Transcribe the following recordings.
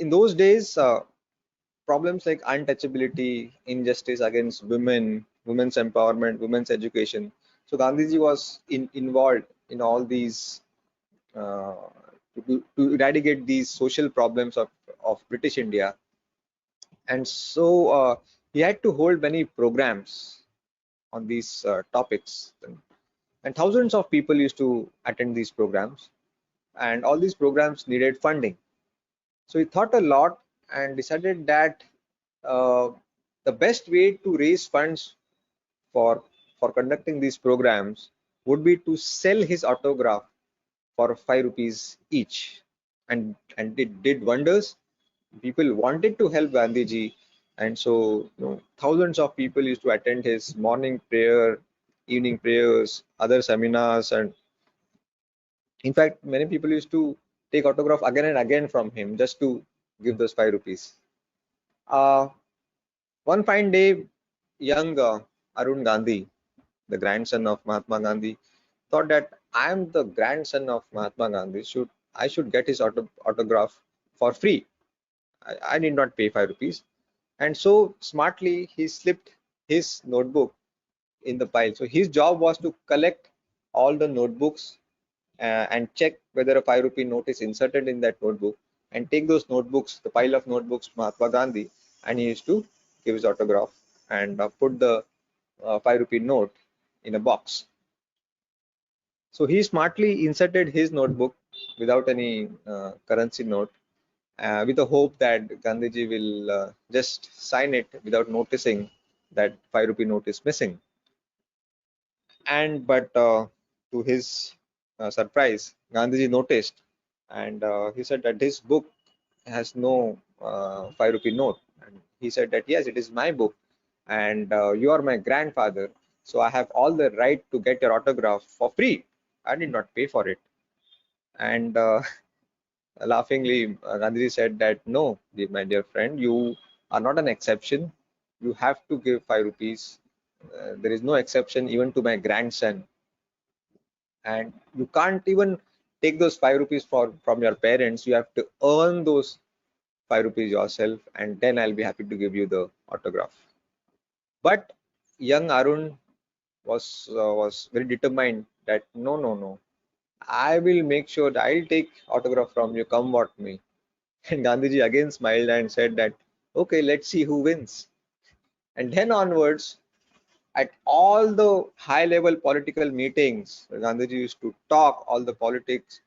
in those days, problems like untouchability, injustice against women, women's empowerment, women's education. So Gandhiji was involved in all these uh, to eradicate these social problems of British India. And so he had to hold many programs on these topics. And thousands of people used to attend these programs, and all these programs needed funding. So he thought a lot and decided that uh, the best way to raise funds for conducting these programs would be to sell his autograph for 5 rupees each, and it did wonders. People wanted to help Gandhiji, and so thousands of people used to attend his morning prayer, evening prayers, other seminars, and in fact many people used to take autograph again and again from him just to give those 5 rupees. uh, One fine day, young Arun Gandhi, the grandson of Mahatma Gandhi, thought that I am the grandson of Mahatma Gandhi. I should get his autograph for free. I need not pay 5 rupees. And so smartly he slipped his notebook in the pile. So his job was to collect all the notebooks and check whether a 5 rupee note is inserted in that notebook, and take those notebooks, the pile of notebooks, to Mahatma Gandhi, and he used to give his autograph and put the 5 rupee note in a box. So he smartly inserted his notebook without any currency note, with the hope that Gandhiji will just sign it without noticing that 5 rupee note is missing. And but to his surprise, Gandhiji noticed, and he said that this book has no 5 rupee note. And he said that yes, it is my book, and you are my grandfather, so I have all the right to get your autograph for free. I did not pay for it. And laughingly, Gandhiji said that no, my dear friend, you are not an exception. You have to give 5 rupees. There is no exception even to my grandson, and you can't even take those 5 rupees from your parents. You have to earn those 5 rupees yourself, and then I'll be happy to give you the autograph. But young Arun was very determined that no, I will make sure that I'll take autograph from you, come what may. And Gandhiji again smiled and said that okay, let's see who wins. And then onwards, at all the high level political meetings, Gandhiji used to talk all the politics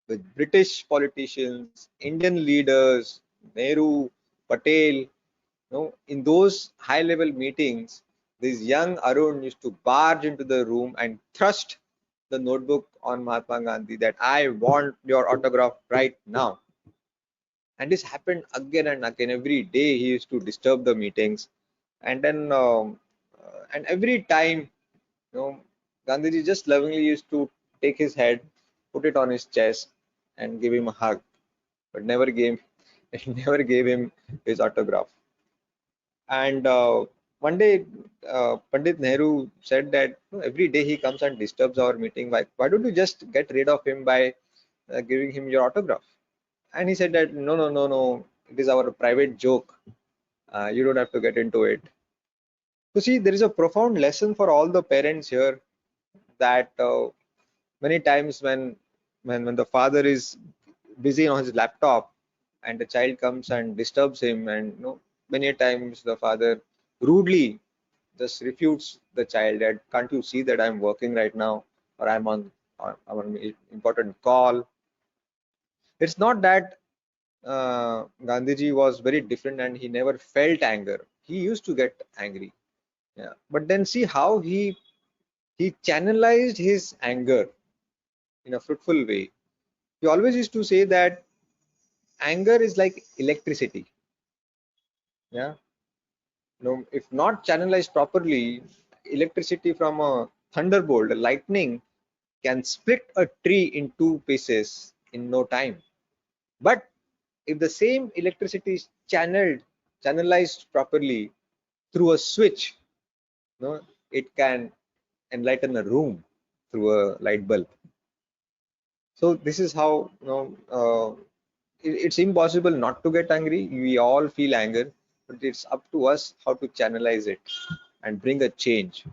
with British politicians, Indian leaders, Nehru, Patel. In those high level meetings, this young Arun used to barge into the room and thrust the notebook on Mahatma Gandhi that I want your autograph right now. And this happened again and again. Every day he used to disturb the meetings, and then and every time, Gandhiji just lovingly used to take his head, put it on his chest, and give him a hug, but never gave never gave him his autograph. And one day, Pandit Nehru said that every day he comes and disturbs our meeting. Why don't you just get rid of him by giving him your autograph? And he said that no, it is our private joke. You don't have to get into it. So see, there is a profound lesson for all the parents here, that many times when the father is busy on his laptop and the child comes and disturbs him, and many times the father rudely just refutes the child that can't you see that I'm working right now, or I'm on an important call. It's not that Gandhiji was very different and he never felt anger. He used to get angry, yeah, but then see how he channelized his anger in a fruitful way. He always used to say that anger is like electricity. Yeah, if not channelized properly, electricity from a thunderbolt, a lightning, can split a tree in two pieces in no time. But if the same electricity is channelized properly through a switch, it can enlighten a room through a light bulb. So this is how it's impossible not to get angry. We all feel anger, but it's up to us how to channelize it and bring a change.